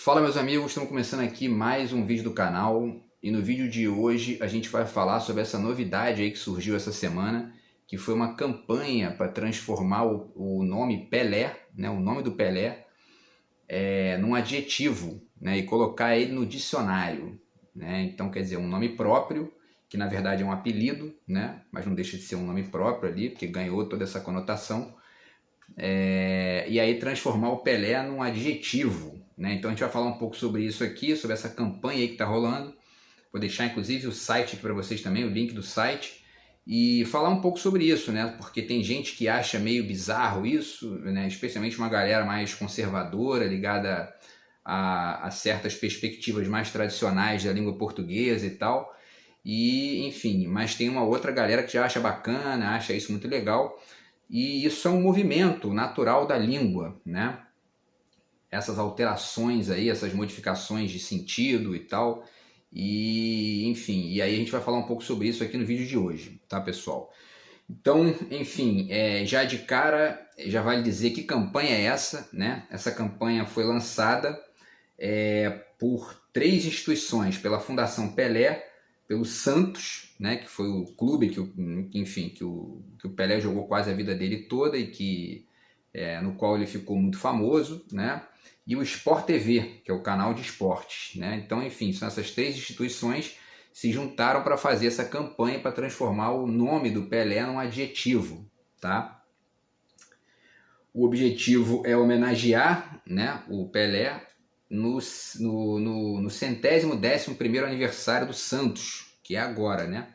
Fala meus amigos, estamos começando aqui mais um vídeo do canal e no vídeo de hoje a gente vai falar sobre essa novidade aí que surgiu essa semana, que foi uma campanha para transformar o nome Pelé, né, o nome do Pelé, num adjetivo, né, e colocar ele no dicionário, né? Então quer dizer, um nome próprio, que na verdade é um apelido, né, mas não deixa de ser um nome próprio ali, porque ganhou toda essa conotação. E aí transformar o Pelé num adjetivo, né? Então a gente vai falar um pouco sobre isso aqui, sobre essa campanha aí que está rolando. Vou deixar inclusive o site aqui para vocês também, o link do site, e falar um pouco sobre isso, né? Porque tem gente que acha meio bizarro isso, né? Especialmente uma galera mais conservadora, ligada a certas perspectivas mais tradicionais da língua portuguesa e tal. E enfim, mas tem uma outra galera que já acha bacana, acha isso muito legal. E isso é um movimento natural da língua, né? Essas alterações aí, essas modificações de sentido e tal. E, enfim, e aí a gente vai falar um pouco sobre isso aqui no vídeo de hoje, tá, pessoal? Então, enfim, já de cara, já vale dizer que campanha é essa, né? Essa campanha foi lançada por 3 instituições, pela Fundação Pelé, pelo Santos, né, que foi o clube que o Pelé jogou quase a vida dele toda e no qual ele ficou muito famoso, né, e o Sport TV, que é o canal de esportes, né. Então, enfim, são essas 3 instituições se juntaram para fazer essa campanha para transformar o nome do Pelé num adjetivo, tá? O objetivo é homenagear, né, o Pelé no 111º aniversário do Santos, que é agora, né?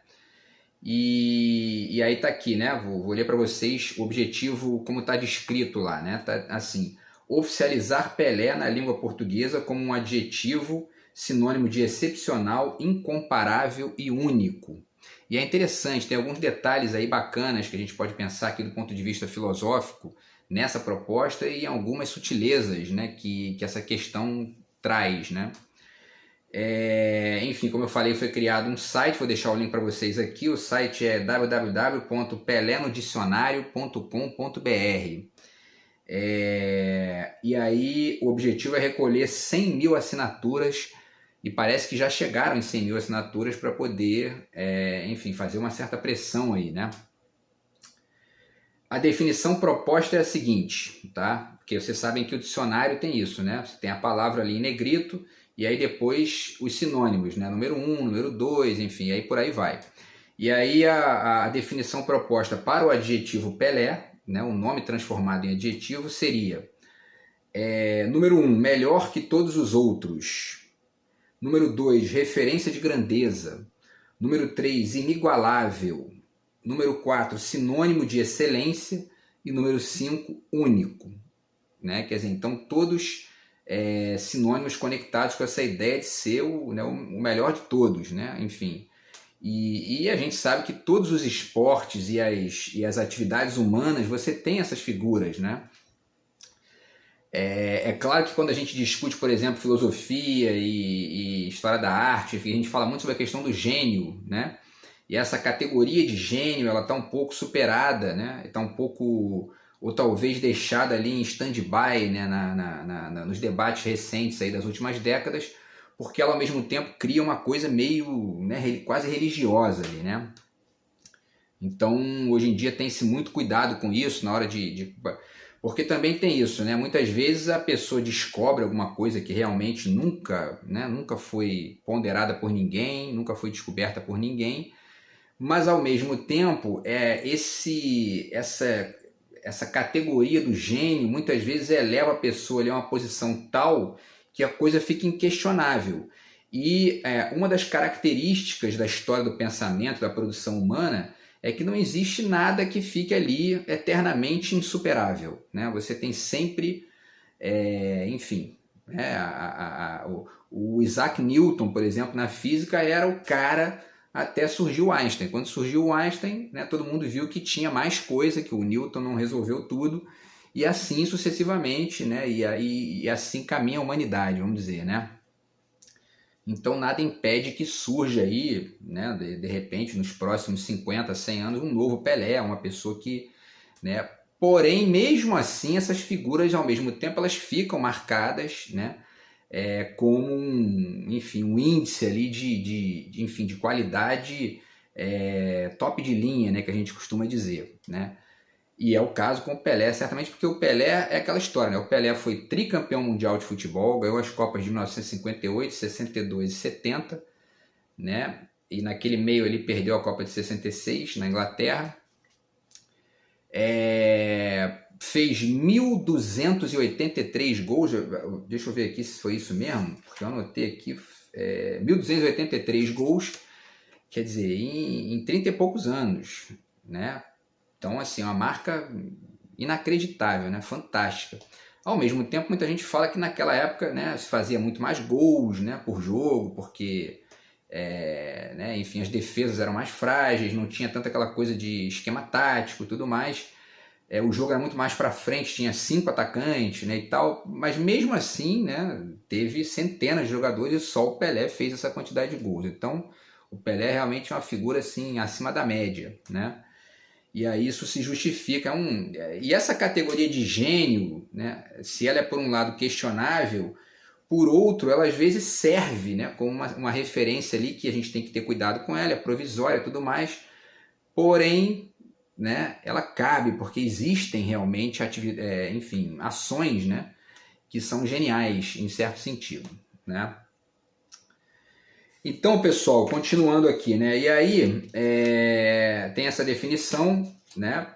E aí tá aqui, né? Vou ler para vocês o objetivo como está descrito lá, né? Tá assim: oficializar Pelé na língua portuguesa como um adjetivo sinônimo de excepcional, incomparável e único. E é interessante, tem alguns detalhes aí bacanas que a gente pode pensar aqui do ponto de vista filosófico nessa proposta e algumas sutilezas, né, que essa questão traz, né? Enfim, como eu falei, foi criado um site, vou deixar o link para vocês aqui. O site é www.pelenodicionario.com.br. E aí o objetivo é recolher 100 mil assinaturas e parece que já chegaram em 100 mil assinaturas para poder, enfim, fazer uma certa pressão aí, né? A definição proposta é a seguinte, tá? Porque vocês sabem que o dicionário tem isso, né? Você tem a palavra ali em negrito e aí depois os sinônimos, né? Número 1, número 2, enfim, aí por aí vai. E aí a definição proposta para o adjetivo Pelé, né? O nome transformado em adjetivo seria número 1, melhor que todos os outros. Número 2, referência de grandeza. Número 3, inigualável. Número 4, sinônimo de excelência. E número 5, único. Né? Quer dizer, então todos sinônimos conectados com essa ideia de ser o melhor de todos, né? Enfim. E a gente sabe que todos os esportes e as atividades humanas, você tem essas figuras, né? É claro que quando a gente discute, por exemplo, filosofia e história da arte, a gente fala muito sobre a questão do gênio, né? E essa categoria de gênio, ela está um pouco superada, né? Está um pouco, ou talvez deixada ali em stand-by, né? Nos debates recentes aí das últimas décadas, porque ela ao mesmo tempo cria uma coisa meio, né, quase religiosa ali, né? Então, hoje em dia tem-se muito cuidado com isso na hora porque também tem isso, né? Muitas vezes a pessoa descobre alguma coisa que realmente nunca foi ponderada por ninguém, nunca foi descoberta por ninguém, mas ao mesmo tempo essa categoria do gênio muitas vezes eleva a pessoa a uma posição tal que a coisa fica inquestionável. E uma das características da história do pensamento, da produção humana, é que não existe nada que fique ali eternamente insuperável, né? Você tem sempre, enfim, o Isaac Newton, por exemplo, na física era o cara até surgiu o Einstein. Quando surgiu o Einstein, né, todo mundo viu que tinha mais coisa, que o Newton não resolveu tudo, e assim sucessivamente, né? E assim caminha a humanidade, vamos dizer, né? Então nada impede que surja aí, né, de repente, nos próximos 50, 100 anos, um novo Pelé, uma pessoa que, né, porém, mesmo assim, essas figuras, ao mesmo tempo, elas ficam marcadas, né, como enfim, um índice ali de qualidade top de linha, né, que a gente costuma dizer, né? E é o caso com o Pelé, certamente, porque o Pelé é aquela história, né? O Pelé foi tricampeão mundial de futebol, ganhou as Copas de 1958, 62 e 70, né? E naquele meio ele perdeu a Copa de 66 na Inglaterra. Fez 1.283 gols, deixa eu ver aqui se foi isso mesmo, porque eu anotei aqui, 1.283 gols, quer dizer, em 30 e poucos anos, né? Então, assim, uma marca inacreditável, né? Fantástica. Ao mesmo tempo, muita gente fala que naquela época, né, se fazia muito mais gols, né, por jogo, porque, né, enfim, as defesas eram mais frágeis, não tinha tanta aquela coisa de esquema tático e tudo mais. O jogo era muito mais para frente, tinha 5 atacantes, né, e tal, mas mesmo assim, né, teve centenas de jogadores e só o Pelé fez essa quantidade de gols. Então, o Pelé é realmente uma figura assim, acima da média, né? E aí isso se justifica. E essa categoria de gênio, né, se ela é por um lado questionável, por outro ela às vezes serve, né, como uma referência ali que a gente tem que ter cuidado com ela, é provisória e tudo mais, porém, né, ela cabe, porque existem realmente enfim, ações, né, que são geniais em certo sentido, né? Então, pessoal, continuando aqui, né? E aí tem essa definição, né?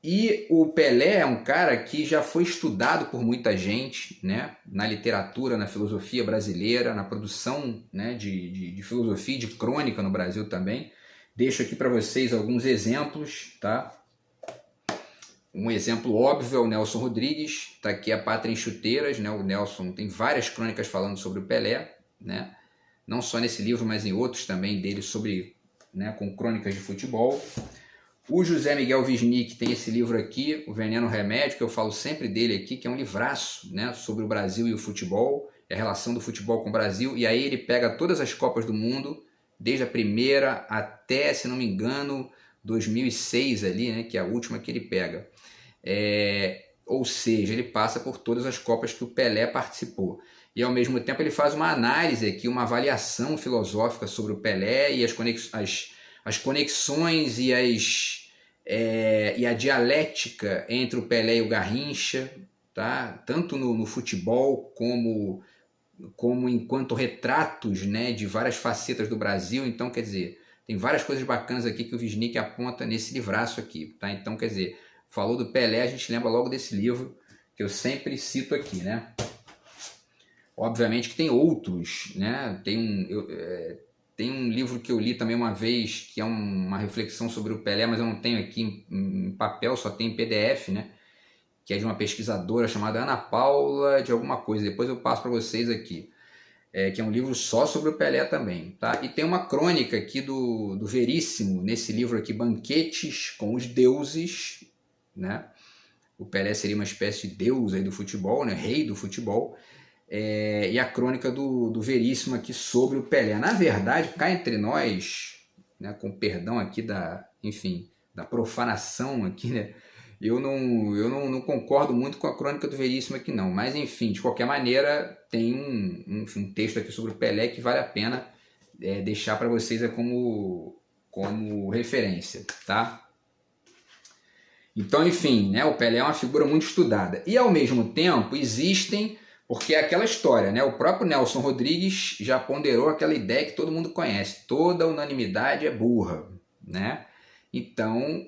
E o Pelé é um cara que já foi estudado por muita gente, né? Na literatura, na filosofia brasileira, na produção, né, de filosofia e de crônica no Brasil também. Deixo aqui para vocês alguns exemplos, tá? Um exemplo óbvio é o Nelson Rodrigues, tá aqui a Pátria em Chuteiras, né? O Nelson tem várias crônicas falando sobre o Pelé, né? Não só nesse livro, mas em outros também dele sobre, né, com crônicas de futebol. O José Miguel Wisnik tem esse livro aqui, O Veneno Remédio, que eu falo sempre dele aqui, que é um livraço, né, sobre o Brasil e o futebol, a relação do futebol com o Brasil, e aí ele pega todas as Copas do Mundo, desde a primeira até, se não me engano, 2006 ali, né, que é a última que ele pega. Ou seja, ele passa por todas as Copas que o Pelé participou. E ao mesmo tempo ele faz uma análise aqui, uma avaliação filosófica sobre o Pelé e as conexões e a dialética entre o Pelé e o Garrincha, tá? Tanto no futebol como enquanto retratos, né, de várias facetas do Brasil. Então, quer dizer, tem várias coisas bacanas aqui que o Wisnik aponta nesse livraço aqui, tá? Então, quer dizer, falou do Pelé, a gente lembra logo desse livro que eu sempre cito aqui, né? Obviamente que tem outros, né? Tem um livro que eu li também uma vez, que é uma reflexão sobre o Pelé, mas eu não tenho aqui em papel, só tem em PDF, né? Que é de uma pesquisadora chamada Ana Paula de alguma coisa, depois eu passo para vocês aqui. Que é um livro só sobre o Pelé também, tá? E tem uma crônica aqui do Veríssimo, nesse livro aqui, Banquetes com os Deuses, né? O Pelé seria uma espécie de deus aí do futebol, né? Rei do futebol. E a crônica do Veríssimo aqui sobre o Pelé. Na verdade, cá entre nós, né, com perdão aqui da profanação aqui, né, eu não concordo muito com a crônica do Veríssimo aqui não, mas enfim, de qualquer maneira tem um texto aqui sobre o Pelé que vale a pena deixar para vocês como referência, tá? Então, enfim, né, o Pelé é uma figura muito estudada e ao mesmo tempo existem. Porque é aquela história, né? O próprio Nelson Rodrigues já ponderou aquela ideia que todo mundo conhece. Toda unanimidade é burra, né? Então,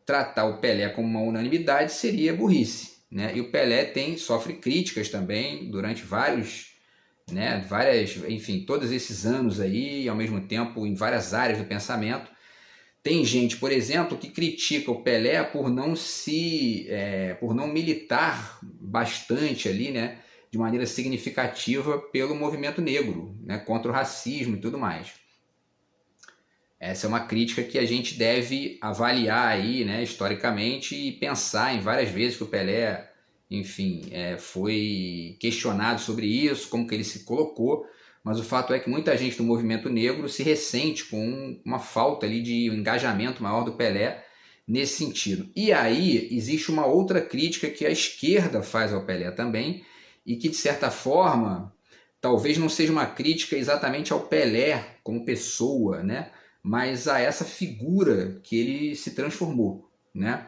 tratar o Pelé como uma unanimidade seria burrice, né? E o Pelé sofre críticas também durante enfim, todos esses anos aí, e ao mesmo tempo em várias áreas do pensamento. Tem gente, por exemplo, que critica o Pelé por não militar bastante ali, né? De maneira significativa pelo movimento negro, né, contra o racismo e tudo mais. Essa é uma crítica que a gente deve avaliar aí, né, historicamente e pensar em várias vezes que o Pelé, enfim, foi questionado sobre isso, como que ele se colocou, mas o fato é que muita gente do movimento negro se ressente com uma falta ali de engajamento maior do Pelé nesse sentido. E aí existe uma outra crítica que a esquerda faz ao Pelé também, e que, de certa forma, talvez não seja uma crítica exatamente ao Pelé como pessoa, né? Mas a essa figura que ele se transformou, né?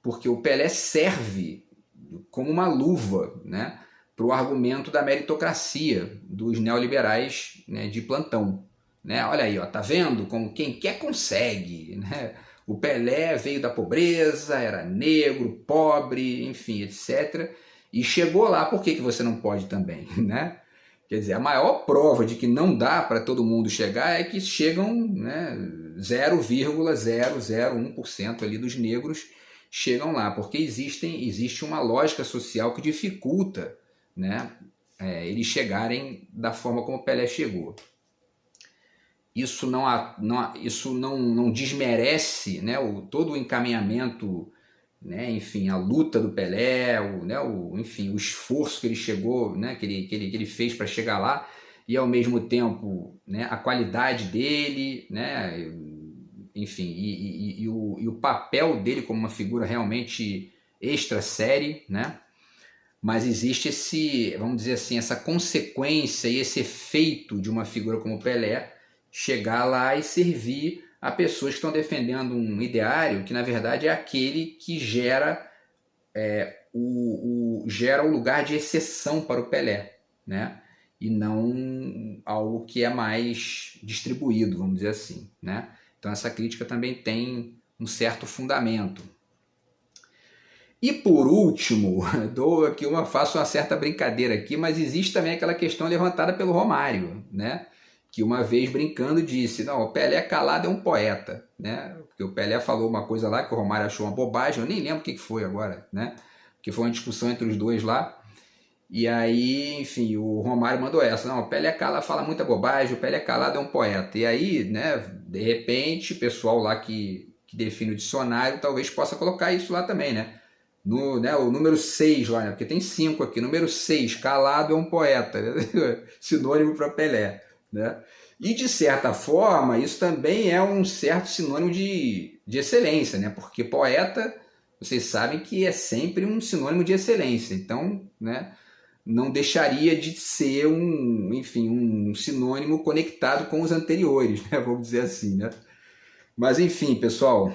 Porque o Pelé serve como uma luva, né, para o argumento da meritocracia dos neoliberais, né, de plantão. Né? Olha aí, ó, tá vendo como quem quer consegue. Né? O Pelé veio da pobreza, era negro, pobre, enfim, etc. E chegou lá, por que você não pode também? Né? Quer dizer, a maior prova de que não dá para todo mundo chegar é que chegam, né, 0,001% ali dos negros chegam lá, porque existe uma lógica social que dificulta, né, eles chegarem da forma como Pelé chegou. Isso não desmerece, né, todo o encaminhamento, né, enfim, a luta do Pelé, enfim, o esforço que ele chegou, né, que ele fez para chegar lá, e ao mesmo tempo, né, a qualidade dele, né, enfim, e o papel dele como uma figura realmente extra série, né? Mas existe vamos dizer assim, essa consequência e esse efeito de uma figura como Pelé chegar lá e servir a pessoas que estão defendendo um ideário que na verdade é aquele que gera gera o lugar de exceção para o Pelé, né? E não algo que é mais distribuído, vamos dizer assim, né? Então essa crítica também tem um certo fundamento. E por último, faço uma certa brincadeira aqui, mas existe também aquela questão levantada pelo Romário, né? Que uma vez brincando disse, não, o Pelé calado é um poeta, né? Porque o Pelé falou uma coisa lá que o Romário achou uma bobagem, eu nem lembro o que foi agora, né? Porque foi uma discussão entre os dois lá. E aí, enfim, o Romário mandou essa, não, o Pelé calado fala muita bobagem, o Pelé calado é um poeta. E aí, né, de repente, o pessoal lá que define o dicionário talvez possa colocar isso lá também, né? O número 6 lá, né? Porque tem 5 aqui, número 6, calado é um poeta, né? Sinônimo para Pelé, né? E de certa forma, isso também é um certo sinônimo de excelência, né? Porque poeta, vocês sabem que é sempre um sinônimo de excelência, então, né, não deixaria de ser um sinônimo conectado com os anteriores, né? Vamos dizer assim, né? Mas enfim, pessoal,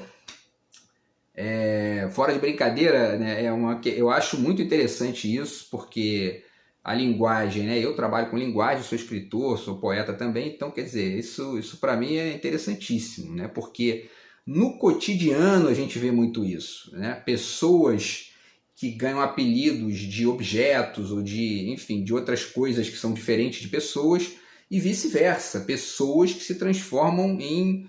fora de brincadeira, né, eu acho muito interessante isso, porque a linguagem, né, eu trabalho com linguagem, sou escritor, sou poeta também, então quer dizer, isso para mim é interessantíssimo, né, porque no cotidiano a gente vê muito isso, né, pessoas que ganham apelidos de objetos ou de outras coisas que são diferentes de pessoas e vice-versa, pessoas que se transformam em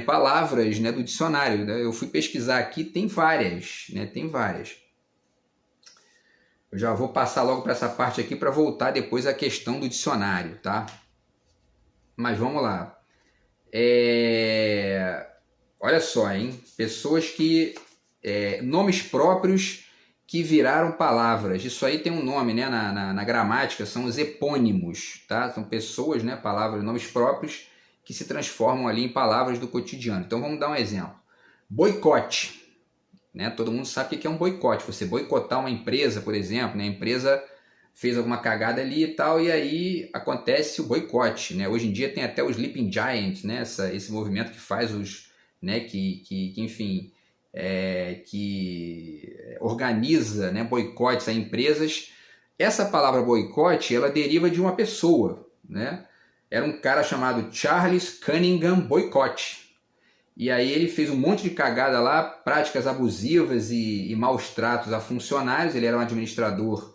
palavras, né, do dicionário, né? Eu fui pesquisar aqui, tem várias, né? Tem várias. Eu já vou passar logo para essa parte aqui para voltar depois à questão do dicionário, tá? Mas vamos lá. Olha só, hein? Pessoas que... nomes próprios que viraram palavras. Isso aí tem um nome, né? Na gramática, são os epônimos, tá? São pessoas, né? Palavras, nomes próprios que se transformam ali em palavras do cotidiano. Então vamos dar um exemplo. Boicote. Né? Todo mundo sabe o que é um boicote. Você boicotar uma empresa, por exemplo, né? A empresa fez alguma cagada ali e tal, e aí acontece o boicote. Né? Hoje em dia tem até os Sleeping Giants, né? Esse movimento que faz né? que organiza, né? Boicotes a empresas. Essa palavra boicote, ela deriva de uma pessoa, né? Era um cara chamado Charles Cunningham Boycott. E aí ele fez um monte de cagada lá, práticas abusivas e maus tratos a funcionários. Ele era um administrador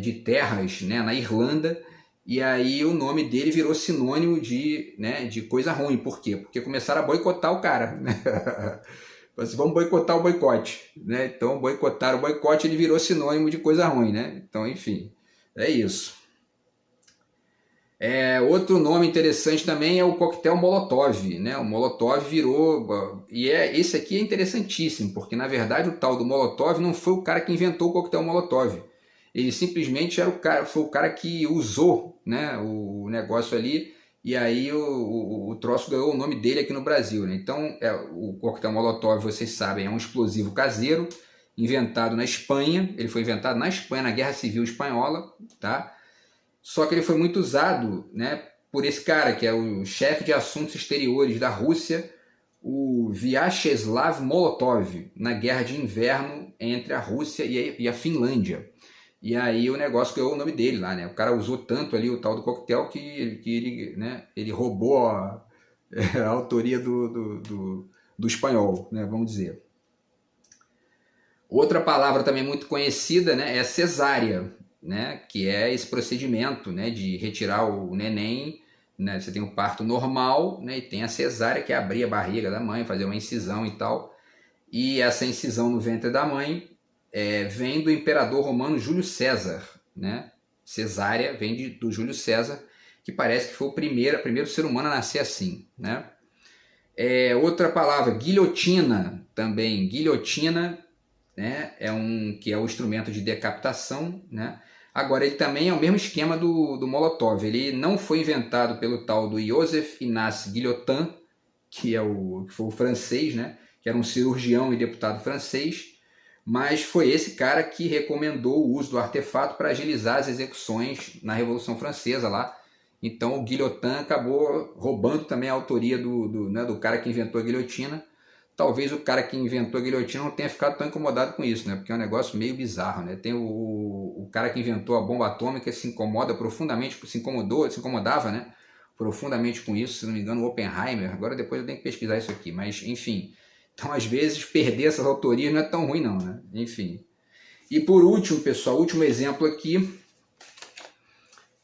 de terras, né, na Irlanda. E aí o nome dele virou sinônimo de coisa ruim. Por quê? Porque começaram a boicotar o cara. Né? Vamos boicotar o boicote. Né? Então boicotaram o boicote, ele virou sinônimo de coisa ruim. Né? Então, enfim, é isso. Outro nome interessante também é o coquetel Molotov, né? O Molotov virou... esse aqui é interessantíssimo, porque na verdade o tal do Molotov não foi o cara que inventou o coquetel Molotov. Ele simplesmente foi o cara que usou, né, o negócio ali, e aí o troço ganhou o nome dele aqui no Brasil. Né? Então o coquetel Molotov, vocês sabem, é um explosivo caseiro, inventado na Espanha. Ele foi inventado na Espanha, na Guerra Civil Espanhola, tá? Só que ele foi muito usado, né, por esse cara, que é o chefe de assuntos exteriores da Rússia, o Vyacheslav Molotov, na Guerra de Inverno entre a Rússia e a Finlândia. E aí o negócio ganhou o nome dele lá, né? O cara usou tanto ali o tal do coquetel que ele, né, ele roubou a autoria do espanhol, né, vamos dizer. Outra palavra também muito conhecida, né, é cesárea, né, que é esse procedimento, né, de retirar o neném, né, você tem o parto normal, né, e tem a cesárea, que é abrir a barriga da mãe, fazer uma incisão e tal. E essa incisão no ventre da mãe vem do imperador romano Júlio César, né? Cesárea vem do Júlio César, que parece que foi o primeiro ser humano a nascer assim, né? Outra palavra, guilhotina, também. Guilhotina, né, que é o instrumento de decapitação, né? Agora, ele também é o mesmo esquema do Molotov. Ele não foi inventado pelo tal do Joseph Ignace Guillotin, que foi o francês, né? Que era um cirurgião e deputado francês, mas foi esse cara que recomendou o uso do artefato para agilizar as execuções na Revolução Francesa lá. Então o Guillotin acabou roubando também a autoria do cara que inventou a guilhotina. Talvez o cara que inventou a guilhotina não tenha ficado tão incomodado com isso, né? Porque é um negócio meio bizarro, né? Tem o cara que inventou a bomba atômica, se incomoda profundamente, se incomodava, né? Profundamente com isso, se não me engano, o Oppenheimer. Agora depois eu tenho que pesquisar isso aqui, mas enfim. Então, às vezes, perder essas autorias não é tão ruim não, né? Enfim. E por último, pessoal, último exemplo aqui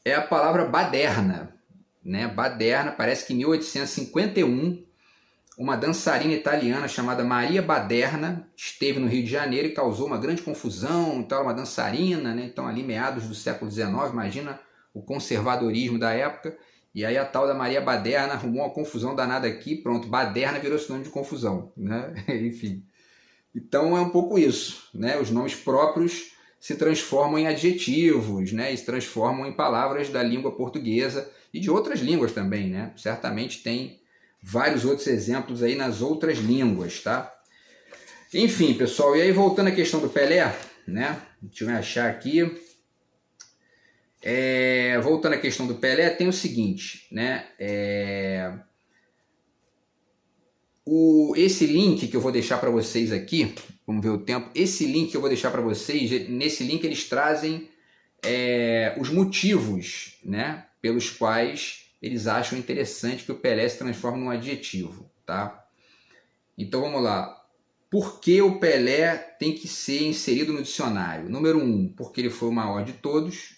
é a palavra baderna, né? Baderna, parece que em 1851, uma dançarina italiana chamada Maria Baderna esteve no Rio de Janeiro e causou uma grande confusão, então uma dançarina, né? Então ali meados do século XIX, imagina o conservadorismo da época, e aí a tal da Maria Baderna arrumou uma confusão danada aqui, pronto, Baderna virou sinônimo de confusão, né? Enfim. Então é um pouco isso, né? Os nomes próprios se transformam em adjetivos, né? E se transformam em palavras da língua portuguesa e de outras línguas também, né? Certamente tem vários outros exemplos aí nas outras línguas, tá? Enfim, pessoal, e aí voltando à questão do Pelé, né? Deixa eu me achar aqui. Voltando à questão do Pelé, tem o seguinte, né? Esse link que eu vou deixar para vocês aqui, vamos ver o tempo, esse link que eu vou deixar para vocês, nesse link eles trazem os motivos, né, pelos quais eles acham interessante que o Pelé se transforme num adjetivo, tá? Então vamos lá. Por que o Pelé tem que ser inserido no dicionário? Número 1, porque ele foi o maior de todos.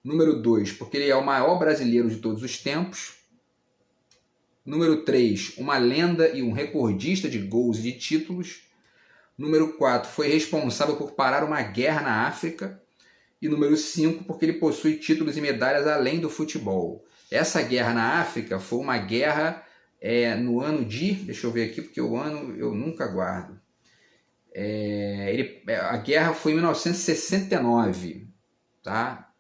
Número 2, porque ele é o maior brasileiro de todos os tempos. Número 3, uma lenda e um recordista de gols e de títulos. Número 4, foi responsável por parar uma guerra na África. E número 5, porque ele possui títulos e medalhas além do futebol. Essa guerra na África foi uma guerra no ano de... Deixa eu ver aqui, porque o ano eu nunca guardo. A guerra foi em 1969, tá?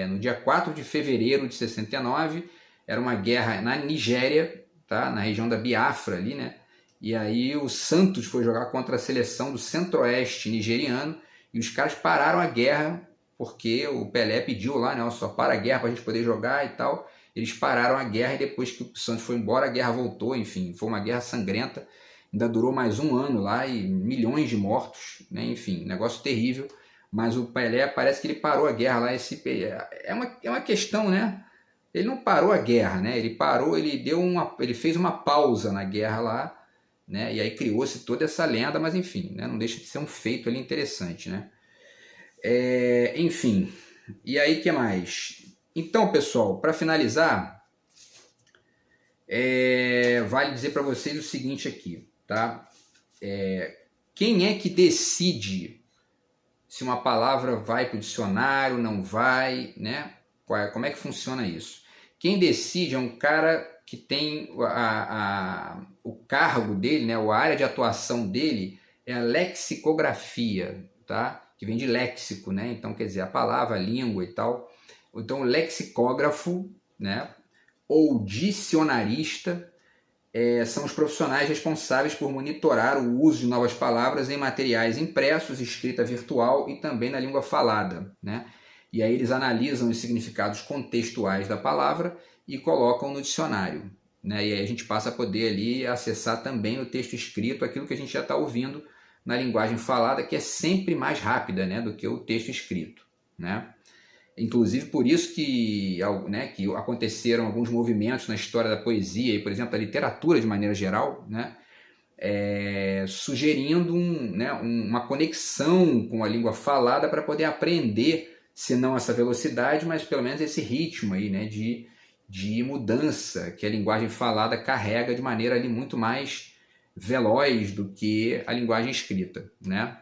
No dia 4 de fevereiro de 69, era uma guerra na Nigéria, tá? Na região da Biafra ali, né? E aí o Santos foi jogar contra a seleção do centro-oeste nigeriano e os caras pararam a guerra porque o Pelé pediu lá, né? Só para a guerra para a gente poder jogar e tal. Eles pararam a guerra e depois que o Santos foi embora, a guerra voltou, enfim, foi uma guerra sangrenta. Ainda durou mais um ano lá e milhões de mortos, né? Enfim, negócio terrível. Mas o Pelé parece que ele parou a guerra lá. É uma questão, né? Ele não parou a guerra, né? Ele fez uma pausa na guerra lá, né? E aí criou-se toda essa lenda, mas enfim, né? Não deixa de ser um feito ali interessante, né? Enfim, e aí que mais? Então, pessoal, para finalizar, vale dizer para vocês o seguinte aqui, tá? Quem é que decide se uma palavra vai para o dicionário, não vai, né? Como é que funciona isso? Quem decide é um cara que tem o cargo dele, né? A área de atuação dele é a lexicografia, tá? Que vem de léxico, né? Então, quer dizer, a palavra, a língua e tal. Então, o lexicógrafo, né? Ou dicionarista são os profissionais responsáveis por monitorar o uso de novas palavras em materiais impressos, escrita virtual e também na língua falada, né? e aí eles analisam os significados contextuais da palavra e colocam no dicionário, né? E aí a gente passa a poder ali acessar também no texto escrito aquilo que a gente já está ouvindo na linguagem falada, que é sempre mais rápida, né, do que o texto escrito, né? Inclusive por isso que, né, que aconteceram alguns movimentos na história da poesia e, por exemplo, da literatura de maneira geral, né, sugerindo uma conexão com a língua falada para poder aprender, se não essa velocidade, mas pelo menos esse ritmo aí, né, de mudança que a linguagem falada carrega de maneira ali muito mais veloz do que a linguagem escrita, né?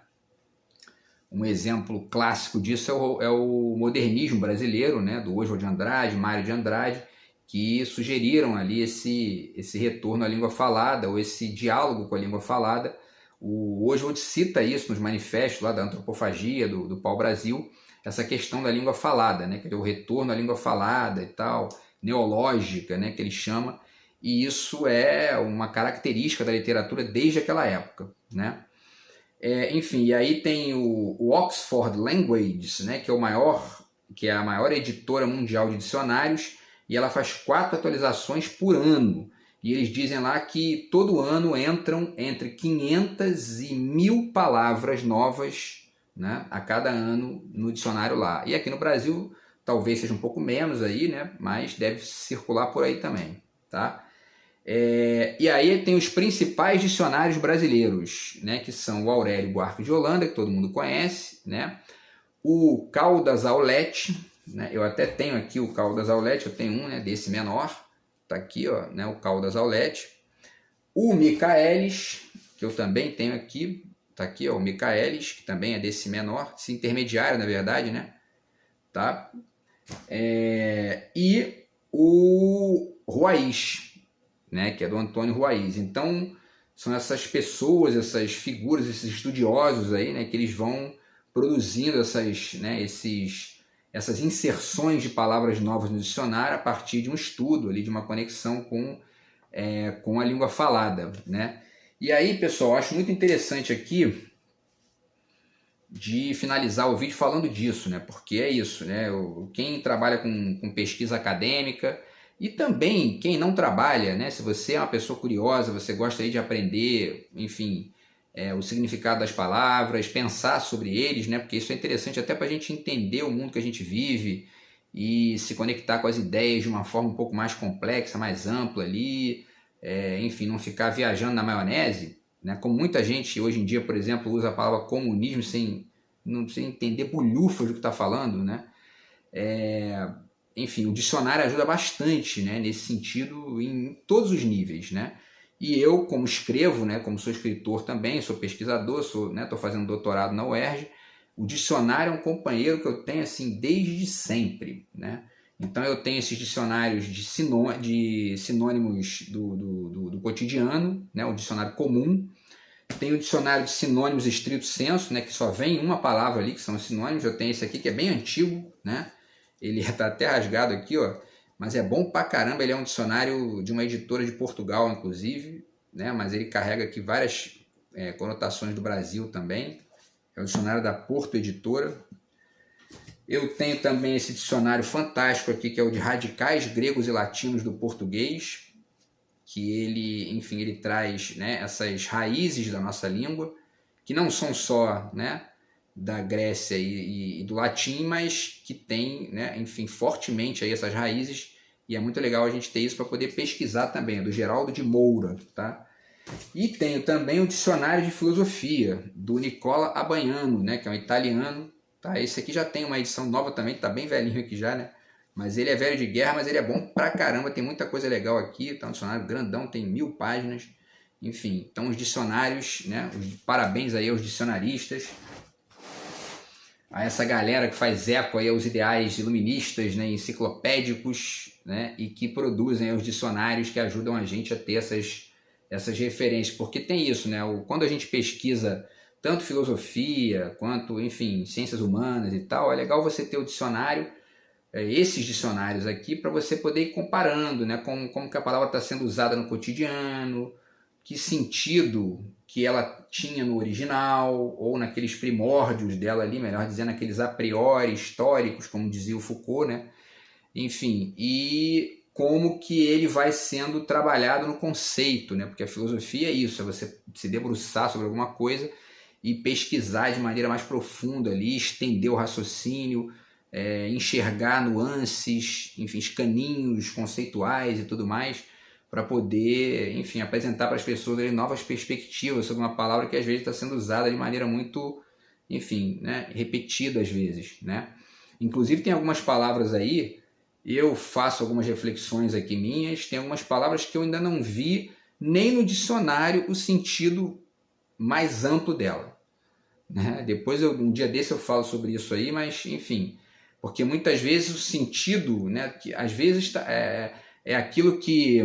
Um exemplo clássico disso é o modernismo brasileiro, né, do Oswald de Andrade, Mário de Andrade, que sugeriram ali esse retorno à língua falada, ou esse diálogo com a língua falada. O Oswald cita isso nos manifestos lá da antropofagia, do pau-brasil, essa questão da língua falada, né, que é o retorno à língua falada e tal, neológica, né, que ele chama, e isso é uma característica da literatura desde aquela época, né? Enfim, e aí tem o Oxford Languages, né, que é a maior editora mundial de dicionários, e ela faz 4 atualizações por ano. E eles dizem lá que todo ano entram entre 500 e 1.000 palavras novas, né, a cada ano no dicionário lá. E aqui no Brasil talvez seja um pouco menos aí, né, mas deve circular por aí também, tá? E aí tem os principais dicionários brasileiros, né, que são o Aurélio Buarque de Holanda, que todo mundo conhece, né, o Caldas Aulete, né, eu até tenho aqui o Caldas Aulete, eu tenho um, né, desse menor, tá aqui, ó, né, o Caldas Aulete, o Michaelis, que eu também tenho aqui, tá aqui, ó, o Michaelis, que também é desse menor, esse intermediário, na verdade, né, tá, e o Ruaiz, né, que é do Antônio Ruaiz. Então, são essas pessoas, essas figuras, esses estudiosos aí, né, que eles vão produzindo essas inserções de palavras novas no dicionário a partir de um estudo, ali, de uma conexão com a língua falada, né? E aí, pessoal, acho muito interessante aqui de finalizar o vídeo falando disso, né? Porque é isso, né? Quem trabalha com pesquisa acadêmica e também quem não trabalha, né? Se você é uma pessoa curiosa, você gosta aí de aprender, enfim, o significado das palavras, pensar sobre eles, né? Porque isso é interessante até para a gente entender o mundo que a gente vive e se conectar com as ideias de uma forma um pouco mais complexa, mais ampla ali, enfim, não ficar viajando na maionese, né? Como muita gente hoje em dia, por exemplo, usa a palavra comunismo sem entender bolhufas do que está falando, né? Enfim, o dicionário ajuda bastante, né, nesse sentido, em todos os níveis, né? E eu, como escrevo, né, como sou escritor também, sou pesquisador, estou fazendo doutorado na UERJ, o dicionário é um companheiro que eu tenho assim desde sempre, né? Então eu tenho esses dicionários de sinônimos do cotidiano, né, o dicionário comum. Tenho o dicionário de sinônimos estrito sensu, né, que só vem uma palavra ali, que são os sinônimos. Eu tenho esse aqui que é bem antigo, né? Ele está até rasgado aqui, ó, mas é bom pra caramba. Ele é um dicionário de uma editora de Portugal, inclusive, né? Mas ele carrega aqui várias conotações do Brasil também. É o dicionário da Porto Editora. Eu tenho também esse dicionário fantástico aqui, que é o de radicais gregos e latinos do português, que ele, enfim, ele traz, né, essas raízes da nossa língua, que não são só, né, da Grécia e do latim, mas que tem, né, enfim, fortemente aí essas raízes, e é muito legal a gente ter isso para poder pesquisar também, do Geraldo de Moura, tá? E tenho também o dicionário de filosofia, do Nicola Abbagnano, né, que é um italiano, tá? Esse aqui já tem uma edição nova também, que tá bem velhinho aqui já, né? Mas ele é velho de guerra, mas ele é bom pra caramba, tem muita coisa legal aqui, tá um dicionário grandão, tem 1000 páginas, enfim, então os dicionários, né, parabéns aí aos dicionaristas, a essa galera que faz eco aí aos ideais iluministas, né, enciclopédicos, né, e que produzem os dicionários que ajudam a gente a ter essas referências, porque tem isso, né, quando a gente pesquisa tanto filosofia quanto, enfim, ciências humanas e tal, é legal você ter o dicionário, esses dicionários aqui, para você poder ir comparando, né, como que a palavra está sendo usada no cotidiano, que sentido que ela tinha no original, ou naqueles primórdios dela ali, melhor dizendo, aqueles a priori históricos, como dizia o Foucault, né? Enfim, e como que ele vai sendo trabalhado no conceito, né? Porque a filosofia é isso, é você se debruçar sobre alguma coisa e pesquisar de maneira mais profunda ali, estender o raciocínio, enxergar nuances, enfim, escaninhos conceituais e tudo mais, para poder, enfim, apresentar para as pessoas ali novas perspectivas sobre uma palavra que às vezes está sendo usada de maneira muito, enfim, né, repetida às vezes, né? Inclusive tem algumas palavras aí, eu faço algumas reflexões aqui minhas, tem algumas palavras que eu ainda não vi nem no dicionário o sentido mais amplo dela, né? Depois, um dia desse eu falo sobre isso aí, mas enfim, porque muitas vezes o sentido, né, que às vezes é aquilo que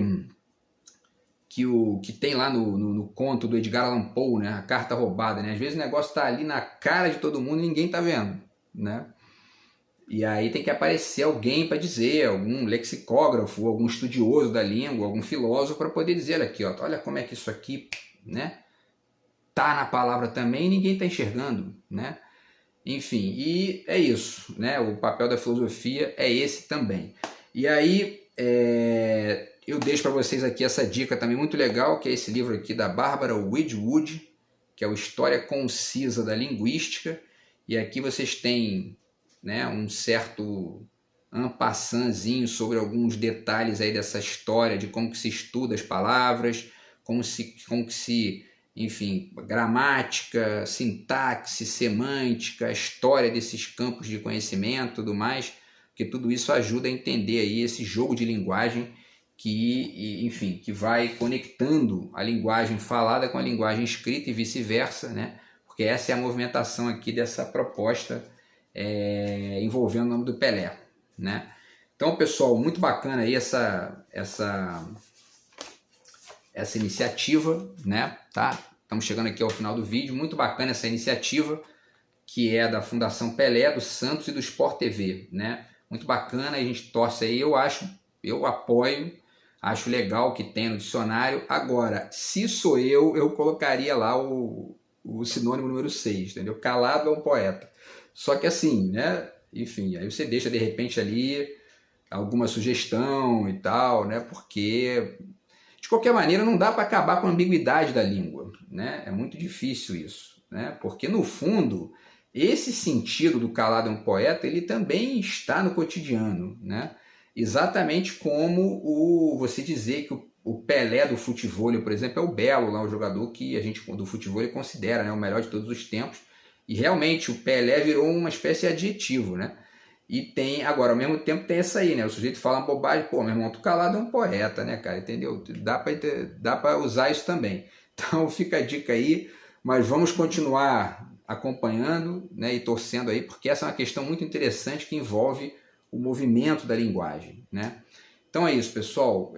tem lá no conto do Edgar Allan Poe, né, a carta roubada, né? Às vezes o negócio está ali na cara de todo mundo e ninguém está vendo, né? E aí tem que aparecer alguém para dizer, algum lexicógrafo, algum estudioso da língua, algum filósofo, para poder dizer, olha aqui, ó, olha como é que isso aqui, né, tá na palavra também e ninguém está enxergando, né? Enfim, e é isso, né? O papel da filosofia é esse também. E aí eu deixo para vocês aqui essa dica também muito legal, que é esse livro aqui da Barbara Wedgwood, que é o História Concisa da Linguística. E aqui vocês têm, né, um certo en passantzinho sobre alguns detalhes aí dessa história de como que se estuda as palavras, como que se, enfim, gramática, sintaxe, semântica, a história desses campos de conhecimento e tudo mais, porque tudo isso ajuda a entender aí esse jogo de linguagem que, enfim, que vai conectando a linguagem falada com a linguagem escrita e vice-versa, né? Porque essa é a movimentação aqui dessa proposta envolvendo o nome do Pelé, né? Então, pessoal, muito bacana aí essa iniciativa, né? Tá? Estamos chegando aqui ao final do vídeo. Muito bacana essa iniciativa, que é da Fundação Pelé, do Santos e do Sport TV, né? Muito bacana, a gente torce aí, eu apoio, acho legal que tem no dicionário. Agora, se sou eu colocaria lá o sinônimo número 6, entendeu? Calado é um poeta. Só que assim, né? Enfim, aí você deixa de repente ali alguma sugestão e tal, né? Porque de qualquer maneira não dá para acabar com a ambiguidade da língua, né? É muito difícil isso, né? Porque no fundo esse sentido do calado é um poeta, ele também está no cotidiano, né? Exatamente como você dizer que o Pelé do futevôlei, por exemplo, é o Belo, lá, o jogador que a gente do futevôlei considera, né, o melhor de todos os tempos. E realmente o Pelé virou uma espécie de adjetivo, né? E tem, agora, ao mesmo tempo tem essa aí, né? O sujeito fala uma bobagem, pô, meu irmão, tu calado é um poeta, né, cara? Entendeu? Dá para usar isso também. Então fica a dica aí, mas vamos continuar acompanhando, né, e torcendo aí, porque essa é uma questão muito interessante que envolve o movimento da linguagem, né? Então é isso, pessoal.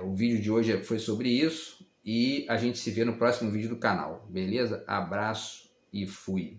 O vídeo de hoje foi sobre isso e a gente se vê no próximo vídeo do canal, beleza? Abraço e fui!